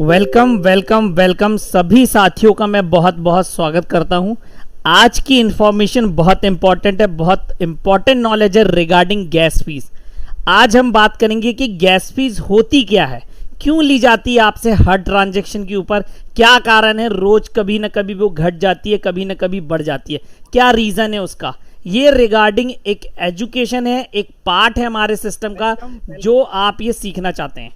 Welcome welcome welcome सभी साथियों का मैं बहुत बहुत स्वागत करता हूं। आज की इंफॉर्मेशन बहुत इंपॉर्टेंट है, बहुत इंपॉर्टेंट नॉलेज है रिगार्डिंग गैस फीस। आज हम बात करेंगे कि गैस फीस होती क्या है, क्यों ली जाती है आपसे हर ट्रांजैक्शन के ऊपर, क्या कारण है, रोज कभी ना कभी वो घट जाती है, कभी ना कभी बढ़ जाती है, क्या रीजन है उसका। ये रिगार्डिंग एक एजुकेशन है, एक पार्ट है हमारे सिस्टम का जो आप ये सीखना चाहते हैं।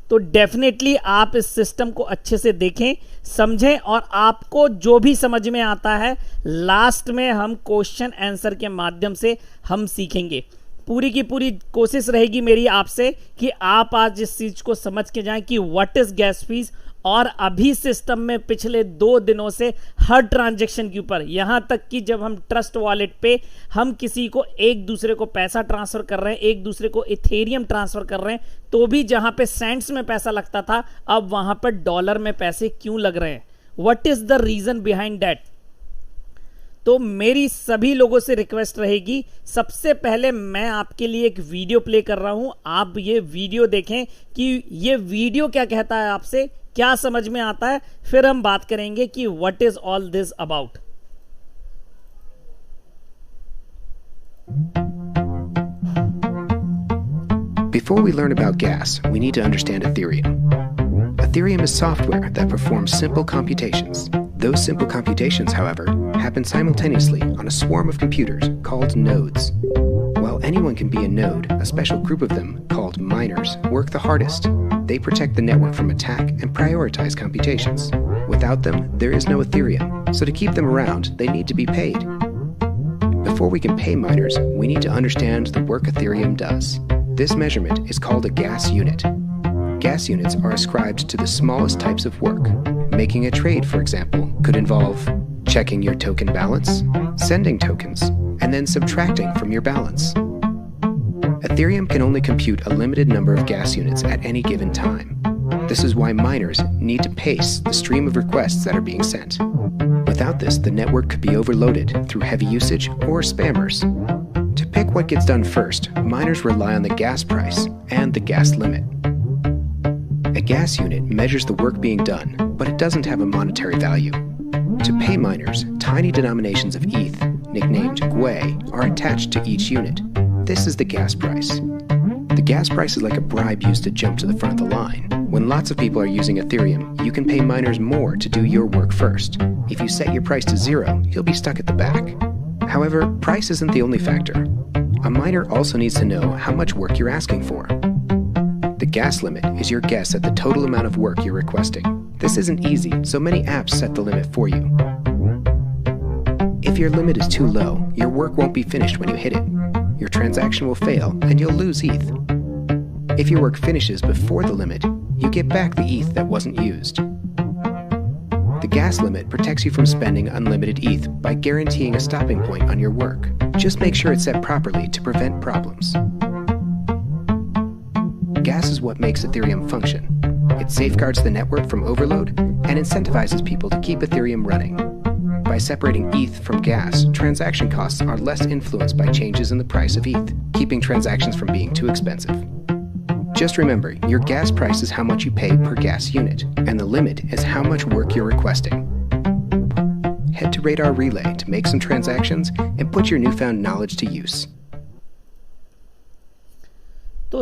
तो डेफिनेटली आप इस सिस्टम को अच्छे से देखें, समझें और आपको जो भी समझ में आता है लास्ट में हम क्वेश्चन आंसर के माध्यम से हम सीखेंगे। पूरी की पूरी कोशिश रहेगी मेरी आपसे कि आप आज इस चीज को समझ के जाएं कि व्हाट इज गैस फीस। और अभी सिस्टम में पिछले 2 दिनों से हर ट्रांजैक्शन के ऊपर, यहां तक कि जब हम ट्रस्ट वॉलेट पे हम किसी को एक दूसरे को पैसा ट्रांसफर कर रहे हैं, एक दूसरे को इथेरियम ट्रांसफर कर रहे हैं, तो भी जहां पे सेंट्स में पैसा लगता था अब वहां पर डॉलर में पैसे क्यों लग रहे हैं, what is the reason behind that. तो मेरी सभी लोगों से रिक्वेस्ट रहेगी, सबसे पहले मैं आपके लिए एक वीडियो प्ले कर रहा हूं, आप ये वीडियो देखें कि ये वीडियो क्या कहता है, आपसे क्या समझ में आता है, फिर हम बात करेंगे कि what is all this about. Before we learn about gas, we need to understand Ethereum. Ethereum is software that performs simple computations. Those simple computations, however, happen simultaneously on a swarm of computers called nodes. While anyone can be a node, a special group of them, called miners, work the hardest. They protect the network from attack and prioritize computations. Without them, there is no Ethereum, so to keep them around, they need to be paid. Before we can pay miners, we need to understand the work Ethereum does. This measurement is called a gas unit. Gas units are ascribed to the smallest types of work. Making a trade, for example, could involve checking your token balance, sending tokens, and then subtracting from your balance. Ethereum can only compute a limited number of gas units at any given time. This is why miners need to pace the stream of requests that are being sent. Without this, the network could be overloaded through heavy usage or spammers. To pick what gets done first, miners rely on the gas price and the gas limit. A gas unit measures the work being done, but it doesn't have a monetary value. To pay miners, tiny denominations of ETH, nicknamed GWEI, are attached to each unit. This is the gas price. The gas price is like a bribe used to jump to the front of the line. When lots of people are using Ethereum, you can pay miners more to do your work first. If you set your price to 0, you'll be stuck at the back. However, price isn't the only factor. A miner also needs to know how much work you're asking for. The gas limit is your guess at the total amount of work you're requesting. This isn't easy, so many apps set the limit for you. If your limit is too low, your work won't be finished when you hit it. Your transaction will fail and you'll lose ETH. If your work finishes before the limit, you get back the ETH that wasn't used. The gas limit protects you from spending unlimited ETH by guaranteeing a stopping point on your work. Just make sure it's set properly to prevent problems. Gas is what makes Ethereum function. It safeguards the network from overload and incentivizes people to keep Ethereum running. By separating ETH from gas, transaction costs are less influenced by changes in the price of ETH, keeping transactions from being too expensive. Just remember, your gas price is how much you pay per gas unit, and the limit is how much work you're requesting. Head to Radar Relay to make some transactions and put your newfound knowledge to use. तो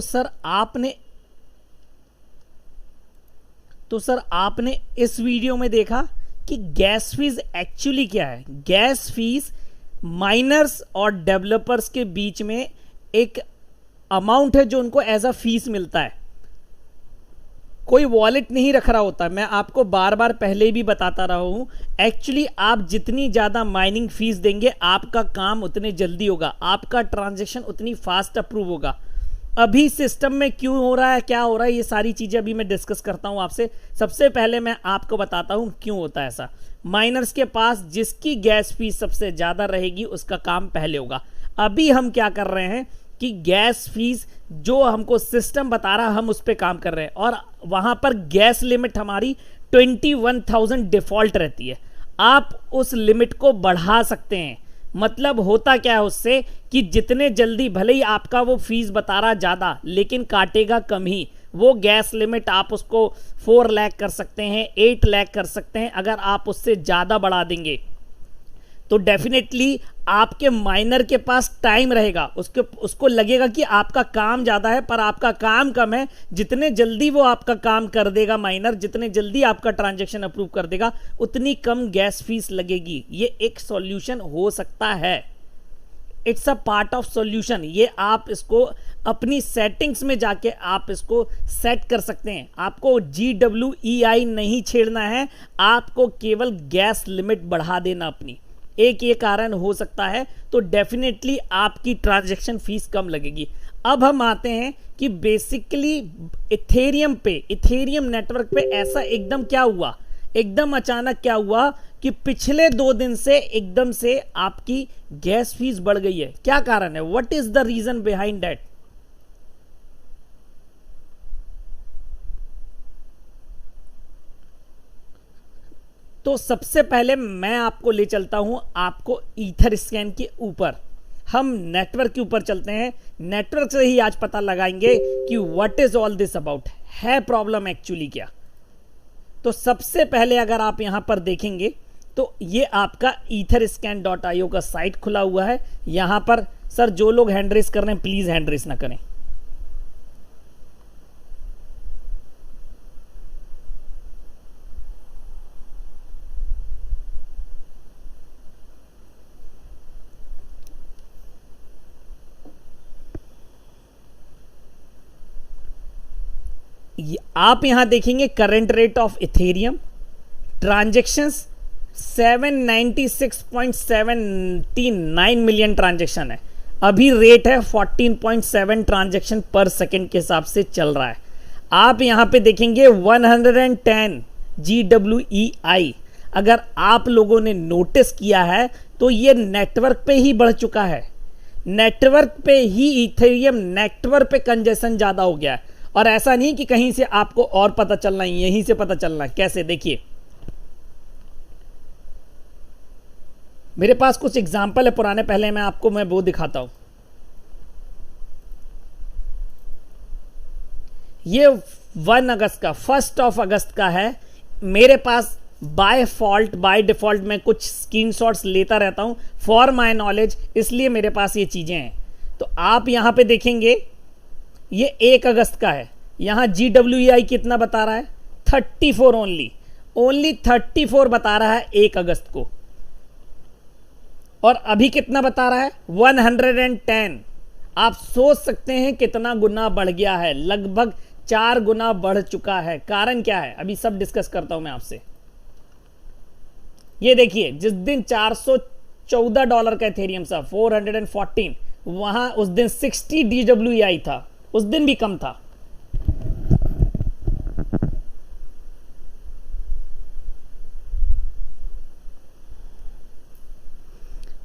sir आपने इस video में देखा कि gas fees actually क्या है। Gas fees miners और developers के बीच में एक अमाउंट है जो उनको एज अ फीस मिलता है। कोई वॉलेट नहीं रख रहा होता, मैं आपको बार बार पहले भी बताता रहा हूं। एक्चुअली आप जितनी ज़्यादा माइनिंग फीस देंगे आपका काम उतने जल्दी होगा, आपका ट्रांजैक्शन उतनी फास्ट अप्रूव होगा। अभी सिस्टम में क्यों हो रहा है, क्या हो रहा है, ये सारी चीज़ें अभी मैं डिस्कस करता हूं आपसे। सबसे पहले मैं आपको बताता हूं क्यों होता है ऐसा। माइनर्स के पास जिसकी गैस फीस सबसे ज़्यादा रहेगी उसका काम पहले होगा। अभी हम क्या कर रहे हैं कि गैस फीस जो हमको सिस्टम बता रहा है हम उस पर काम कर रहे हैं, और वहाँ पर गैस लिमिट हमारी 21,000 डिफ़ॉल्ट रहती है। आप उस लिमिट को बढ़ा सकते हैं। मतलब होता क्या है उससे कि जितने जल्दी, भले ही आपका वो फीस बता रहा ज़्यादा लेकिन काटेगा कम ही, वो गैस लिमिट आप उसको 4 लाख कर सकते हैं, 8 लाख कर सकते हैं। अगर आप उससे ज़्यादा बढ़ा देंगे तो डेफिनेटली आपके माइनर के पास टाइम रहेगा, उसको लगेगा कि आपका काम ज़्यादा है पर आपका काम कम है। जितने जल्दी वो आपका काम कर देगा माइनर, जितने जल्दी आपका ट्रांजैक्शन अप्रूव कर देगा, उतनी कम गैस फीस लगेगी। ये एक सॉल्यूशन हो सकता है, it's a part of solution. ये आप इसको अपनी सेटिंग्स में जाके आप इसको सेट कर सकते हैं। आपको GWEI नहीं छेड़ना है, आपको केवल गैस लिमिट बढ़ा देना अपनी। एक ये कारण हो सकता है, तो डेफिनेटली आपकी ट्रांजैक्शन फीस कम लगेगी। अब हम आते हैं कि बेसिकली इथेरियम नेटवर्क पे ऐसा एकदम क्या हुआ, एकदम अचानक क्या हुआ कि पिछले 2 दिन से एकदम से आपकी गैस फीस बढ़ गई है। क्या कारण है? What is the reason behind that? तो सबसे पहले मैं आपको ले चलता हूं आपको ईथर स्कैन के ऊपर। हम नेटवर्क के ऊपर चलते हैं, नेटवर्क से ही आज पता लगाएंगे कि what is all this about, है प्रॉब्लम एक्चुअली क्या। तो सबसे पहले अगर आप यहां पर देखेंगे तो ये आपका etherscan.io का साइट खुला हुआ है। यहां पर सर जो लोग हैंड रेस कर रहे हैं प्लीज हैंड रेस ना करें। आप यहां देखेंगे current rate of Ethereum transactions 796.79 million transaction है। अभी रेट है 14.7 ट्रांजैक्शन पर सेकंड के हिसाब से चल रहा है। आप यहां पे देखेंगे 110 GWEI। अगर आप लोगों ने नोटिस किया है तो ये नेटवर्क पे ही बढ़ चुका है, नेटवर्क पे ही इथेरियम नेटवर्क पे कंजेशन ज्यादा हो गया है। और ऐसा नहीं कि कहीं से आपको और पता चलना है, यहीं से पता चलना है। कैसे? देखिए मेरे पास कुछ एग्जाम्पल है पुराने, पहले मैं वो दिखाता हूं। ये 1 अगस्त का, 1 अगस्त का है। मेरे पास बाय डिफॉल्ट मैं कुछ स्क्रीनशॉट्स लेता रहता हूं फॉर माय नॉलेज, इसलिए मेरे पास ये चीजें हैं। तो आप यहां पे देखेंगे ये 1 अगस्त का है। यहां GWEI कितना बता रहा है? 34 ओनली 34 बता रहा है 1 अगस्त को। और अभी कितना बता रहा है? 110। आप सोच सकते हैं कितना गुना बढ़ गया है, लगभग 4 गुना बढ़ चुका है। कारण क्या है अभी सब डिस्कस करता हूं मैं आपसे। ये देखिए जिस दिन $414 का इथेरियम था 414, वहां उस दिन 60 DWEI था, उस दिन भी कम था।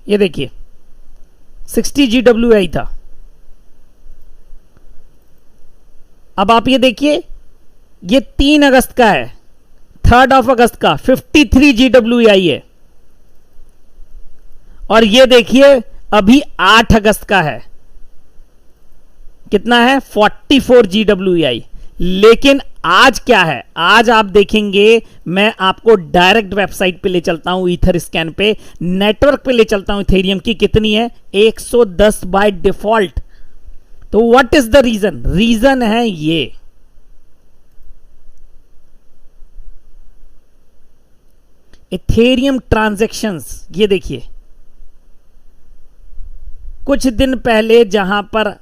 ये देखिए 60 GWEI था। अब आप ये देखिए ये 3 अगस्त का है, 3 अगस्त का 53 GWEI है। और ये देखिए अभी 8 अगस्त का है, कितना है? 44 GWEI। लेकिन आज क्या है? आज आप देखेंगे, मैं आपको डायरेक्ट वेबसाइट पे ले चलता हूं, ईथर स्कैन पे, नेटवर्क पे ले चलता हूं। इथेरियम की कितनी है? 110 बाय डिफॉल्ट। तो what is the reason? Reason है ये इथेरियम ट्रांजैक्शंस। ये देखिए कुछ दिन पहले जहां पर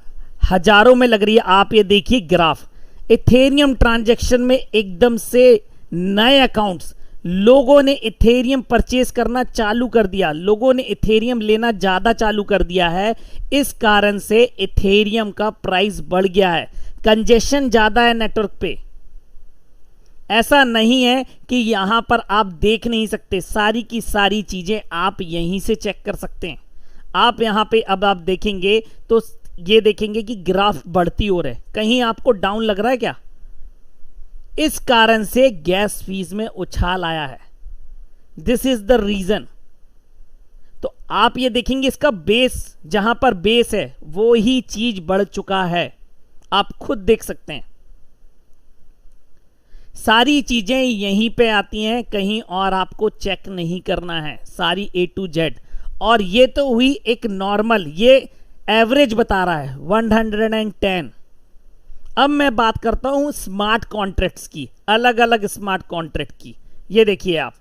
हजारों में लग रही है, आप ये देखिए ग्राफ, इथेरियम ट्रांजैक्शन में एकदम से नए अकाउंट्स, लोगों ने इथेरियम परचेज करना चालू कर दिया, लोगों ने इथेरियम लेना ज्यादा चालू कर दिया है। इस कारण से इथेरियम का प्राइस बढ़ गया है, कंजेशन ज्यादा है नेटवर्क पे। ऐसा नहीं है कि यहां पर आप देख नहीं सकते, सारी की सारी चीजें आप यहीं से चेक कर सकते हैं। आप यहां पे अब आप देखेंगे तो ये देखेंगे कि ग्राफ बढ़ती हो रहा है। कहीं आपको डाउन लग रहा है क्या? इस कारण से गैस फीस में उछाल आया है। This is the reason. तो आप ये देखेंगे इसका बेस, जहां पर बेस है वो ही चीज बढ़ चुका है, आप खुद देख सकते हैं। सारी चीजें यहीं पे आती हैं, कहीं और आपको चेक नहीं करना है, सारी A to Z। और ये तो हुई एक नॉर्मल, ये एवरेज बता रहा है 110। अब मैं बात करता हूं स्मार्ट कॉन्ट्रैक्ट्स की, अलग अलग स्मार्ट कॉन्ट्रैक्ट की। ये देखिए आप,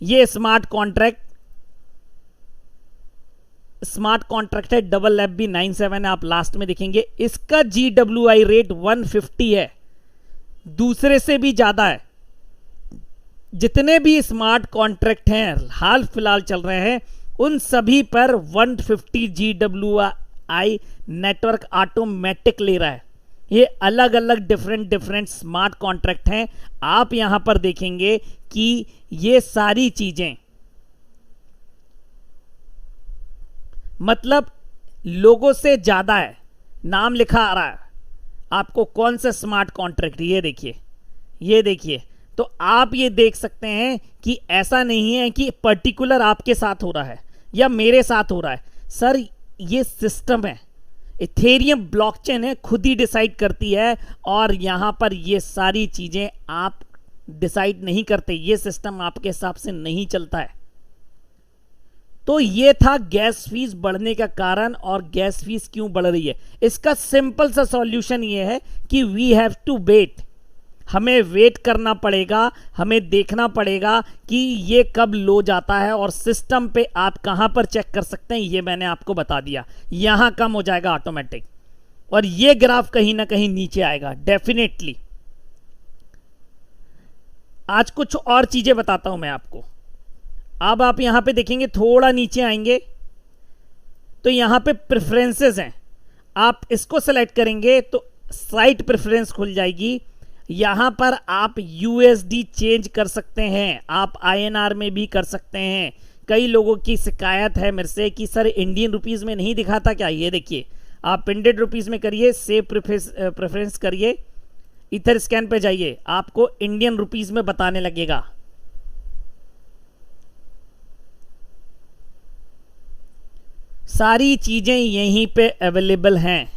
ये स्मार्ट कॉन्ट्रैक्ट है FB97 है, आप लास्ट में देखेंगे। इसका GWI रेट 150 है, दूसरे से भी ज्यादा है। जितने भी स्मार्ट कॉन्ट्रैक्ट हैं हाल फिलहाल चल रहे हैं, उन सभी पर 150 GWI नेटवर्क ऑटोमेटिक ले रहा है। ये अलग अलग डिफरेंट स्मार्ट कॉन्ट्रैक्ट हैं। आप यहां पर देखेंगे कि ये सारी चीजें मतलब लोगों से ज्यादा है, नाम लिखा आ रहा है आपको कौन सा स्मार्ट कॉन्ट्रैक्ट। ये देखिए, तो आप ये देख सकते हैं कि ऐसा नहीं है कि पर्टिकुलर आपके साथ हो रहा है या मेरे साथ हो रहा है। सर ये सिस्टम है, इथेरियम ब्लॉकचेन है, खुद ही डिसाइड करती है। और यहां पर ये सारी चीजें आप डिसाइड नहीं करते, ये सिस्टम आपके हिसाब से नहीं चलता है। तो ये था गैस फीस बढ़ने का कारण और गैस फीस क्यों बढ़ रही है। इसका सिंपल सा सॉल्यूशन ये है कि वी हैव टू वेट, हमें वेट करना पड़ेगा, हमें देखना पड़ेगा कि ये कब लो जाता है। और सिस्टम पे आप कहां पर चेक कर सकते हैं, ये मैंने आपको बता दिया। यहां कम हो जाएगा ऑटोमेटिक और ये ग्राफ कहीं ना कहीं नीचे आएगा डेफिनेटली। आज कुछ और चीजें बताता हूं मैं आपको। अब आप यहां पे देखेंगे, थोड़ा नीचे आएंगे तो यहां पे प्रेफरेंसेस हैं, आप इसको सेलेक्ट करेंगे तो साइट प्रेफरेंस खुल जाएगी। यहां पर आप USD चेंज कर सकते हैं, आप INR में भी कर सकते हैं। कई लोगों की शिकायत है मेरे से कि सर इंडियन रुपीस में नहीं दिखाता क्या। ये देखिए, आप इंडियन रुपीस में करिए, सेव प्रेफरेंस करिए, इथर स्कैन पे जाइए, आपको इंडियन रुपीस में बताने लगेगा। सारी चीजें यहीं पे अवेलेबल हैं।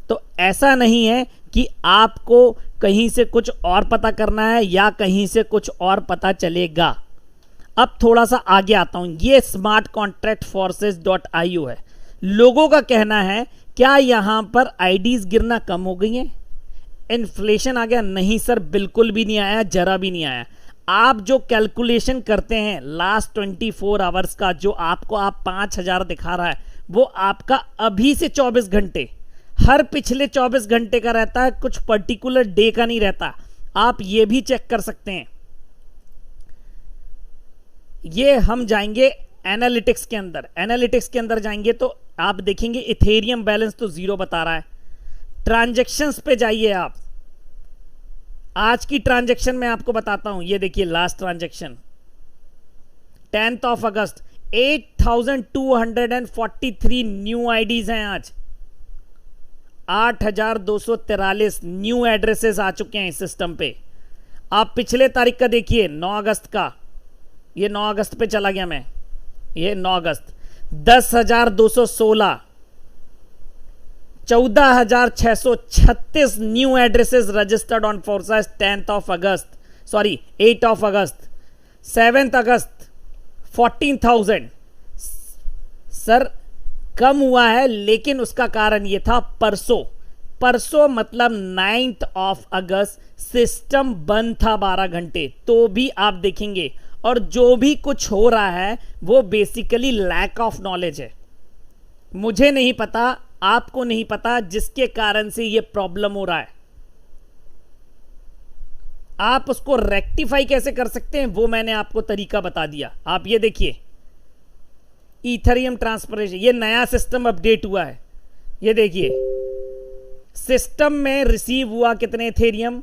तो ऐसा नहीं है कि आपको कहीं से कुछ और पता करना है या कहीं से कुछ और पता चलेगा। अब थोड़ा सा आगे आता हूं, ये स्मार्ट कॉन्ट्रैक्ट फोर्सेस.io है। लोगों का कहना है क्या यहां पर आईडीज गिरना कम हो गई हैं, इन्फ्लेशन आ गया? नहीं सर, बिल्कुल भी नहीं आया, जरा भी नहीं आया। आप जो कैलकुलेशन करते हैं लास्ट 24 आवर्स का, जो आपको आप 5000 दिखा रहा है, वो आपका अभी से 24 घंटे, हर पिछले 24 घंटे का रहता है, कुछ पर्टिकुलर डे का नहीं रहता। आप ये भी चेक कर सकते हैं। ये हम जाएंगे एनालिटिक्स के अंदर, एनालिटिक्स के अंदर जाएंगे तो आप देखेंगे इथेरियम बैलेंस तो 0 बता रहा है। ट्रांजैक्शंस पे जाइए आप, आज की ट्रांजैक्शन मैं आपको बताता हूं। ये देखिए लास्ट ट्रांजैक्शन 10 अगस्त, 8243 न्यू आईडीज हैं आज, 8243 न्यू एड्रेसेस आ चुके हैं इस सिस्टम पे। आप पिछले तारीख का देखिए 9 अगस्त का, ये 9 अगस्त पे चला गया मैं, ये 9 अगस्त 10,216, 14,636 new addresses registered on forces 10 अगस्त, सॉरी 8 अगस्त, 7 अगस्त 14,000। सर कम हुआ है, लेकिन उसका कारण यह था परसों मतलब 9 अगस्त सिस्टम बंद था 12 घंटे, तो भी आप देखेंगे। और जो भी कुछ हो रहा है वो बेसिकली लैक ऑफ नॉलेज है, मुझे नहीं पता, आपको नहीं पता, जिसके कारण से ये प्रॉब्लम हो रहा है। आप उसको रेक्टिफाई कैसे कर सकते हैं वो मैंने आपको तरीका बता दिया। आप ये देखिए इथेरियम ट्रांसफरेशन, ये नया सिस्टम अपडेट हुआ है। ये देखिए सिस्टम में रिसीव हुआ कितने इथेरियम,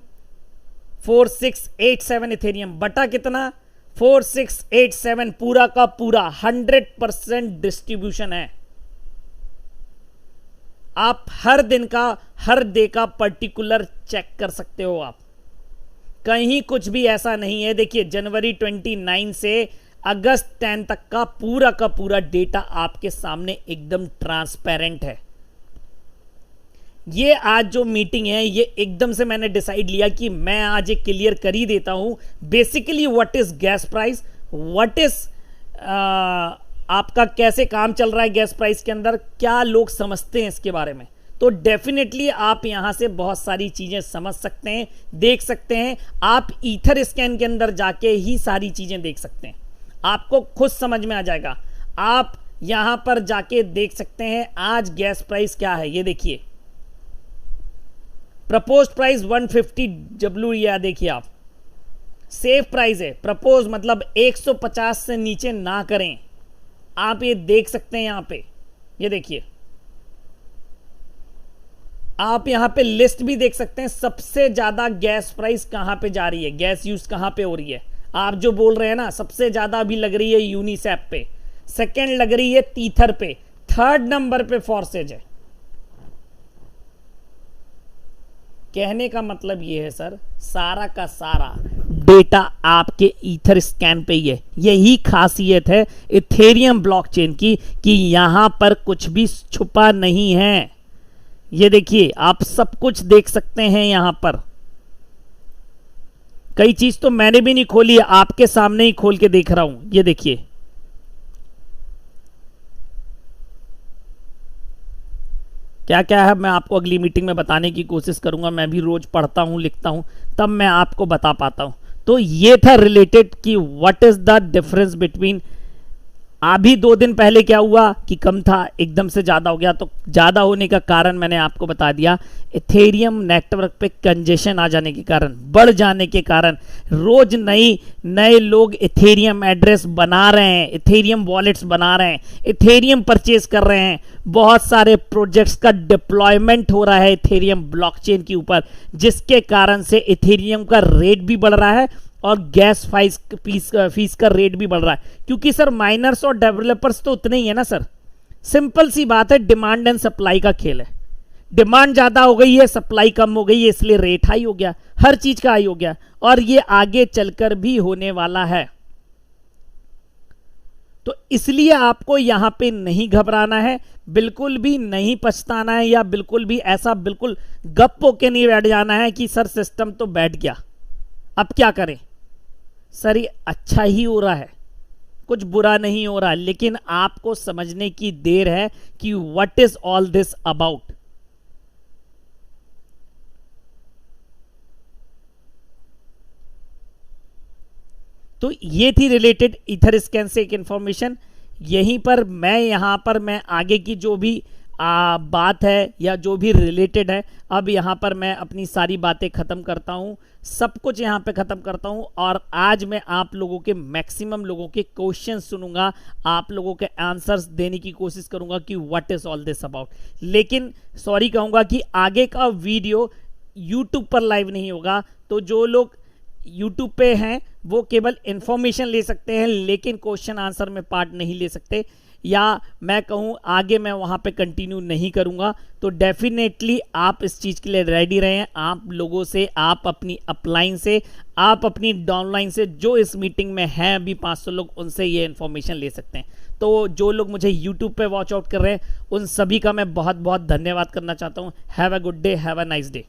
4687 इथेरियम बटा कितना 4687, पूरा का पूरा 100% डिस्ट्रीब्यूशन है। आप हर दिन का हर डे का पर्टिकुलर चेक कर सकते हो, आप कहीं कुछ भी ऐसा नहीं है। देखिए जनवरी 29 से अगस्त 10 तक का पूरा डेटा आपके सामने एकदम ट्रांसपेरेंट है। ये आज जो मीटिंग है ये एकदम से मैंने डिसाइड लिया कि मैं आज एक क्लियर कर ही देता हूं basically what is gas price, what is आपका कैसे काम चल रहा है गैस प्राइस के अंदर, क्या लोग समझते हैं इसके बारे में। तो डेफिनेटली आप यहां से बहुत सारी चीजें समझ सकते हैं, देख सकते हैं। आप ईथर स्कैन के अंदर जाके ही सारी चीजें देख सकते हैं, आपको खुद समझ में आ जाएगा। आप यहां पर जाके देख सकते हैं आज गैस प्राइस क्या है। ये देखिए प्रपोज प्राइस 150 WER, देखिए आप सेफ प्राइस है। प्रपोज मतलब 150 से नीचे ना करें, आप ये देख सकते हैं यहां पे। ये देखिए आप यहां पे लिस्ट भी देख सकते हैं, सबसे ज्यादा गैस प्राइस कहां पे जा रही है, गैस यूज कहां पे हो रही है। आप जो बोल रहे हैं ना, सबसे ज्यादा अभी लग रही है यूनिसेफ पे, सेकंड लग रही है टीथर पे, थर्ड नंबर पे फॉर्सेज है। कहने का मतलब ये है सर, सारा का सारा डेटा आपके ईथर स्कैन पे ही है। यही खासियत है इथेरियम ब्लॉकचेन की कि यहां पर कुछ भी छुपा नहीं है। ये देखिए आप सब कुछ देख सकते हैं यहां पर। कई चीज तो मैंने भी नहीं खोली है, आपके सामने ही खोल के देख रहा हूं। ये देखिए क्या क्या है, मैं आपको अगली मीटिंग में बताने की कोशिश करूंगा। मैं भी रोज पढ़ता हूं, लिखता हूं, तब मैं आपको बता पाता हूं। तो ये था रिलेटेड कि what is the difference between. अभी 2 दिन पहले क्या हुआ कि कम था, एकदम से ज़्यादा हो गया। तो ज़्यादा होने का कारण मैंने आपको बता दिया, इथेरियम नेटवर्क पे कंजेशन आ जाने के कारण, बढ़ जाने के कारण, रोज नए लोग इथेरियम एड्रेस बना रहे हैं, इथेरियम वॉलेट्स बना रहे हैं, इथेरियम परचेज कर रहे हैं। बहुत सारे प्रोजेक्ट्स का डिप्लॉयमेंट हो रहा है इथेरियम ब्लॉकचेन के ऊपर, जिसके कारण से इथेरियम का रेट भी बढ़ रहा है और गैस फीस का रेट भी बढ़ रहा है। क्योंकि सर माइनर्स और डेवलपर्स तो उतने ही है ना सर। सिंपल सी बात है, डिमांड एंड सप्लाई का खेल है। डिमांड ज्यादा हो गई है, सप्लाई कम हो गई है, इसलिए रेट हाई हो गया, हर चीज का हाई हो गया, और ये आगे चलकर भी होने वाला है। तो इसलिए आपको यहां पे नहीं घबराना है, बिल्कुल भी नहीं पछताना है, या बिल्कुल भी ऐसा बिल्कुल गप होके नहीं बैठ जाना है कि सर सिस्टम तो बैठ गया, अब क्या करें। सर ये अच्छा ही हो रहा है, कुछ बुरा नहीं हो रहा, लेकिन आपको समझने की देर है कि what is all this about. तो ये थी रिलेटेड ईथर स्कैन से एक इंफॉर्मेशन। यहीं पर यहां पर मैं आगे की जो भी बात है या जो भी रिलेटेड है, अब यहाँ पर मैं अपनी सारी बातें ख़त्म करता हूँ, सब कुछ यहाँ पे ख़त्म करता हूँ। और आज मैं आप लोगों के मैक्सिमम लोगों के क्वेश्चन सुनूंगा, आप लोगों के आंसर्स देने की कोशिश करूँगा कि what is all this about. लेकिन सॉरी कहूँगा कि आगे का वीडियो यूट्यूब पर लाइव नहीं होगा, तो जो लोग यूट्यूब पे हैं वो केवल इन्फॉर्मेशन ले सकते हैं, लेकिन क्वेश्चन आंसर में पार्ट नहीं ले सकते, या मैं कहूँ आगे मैं वहाँ पे कंटिन्यू नहीं करूँगा। तो डेफिनेटली आप इस चीज़ के लिए रेडी रहें। आप लोगों से, आप अपनी अपलाइन से, आप अपनी डाउनलाइन से, जो इस मीटिंग में हैं अभी 500 लोग, उनसे ये इन्फॉर्मेशन ले सकते हैं। तो जो लोग मुझे यूट्यूब पे वॉच आउट कर रहे हैं, उन सभी का मैं बहुत बहुत धन्यवाद करना चाहता हूँ। Have a good day, have a nice day.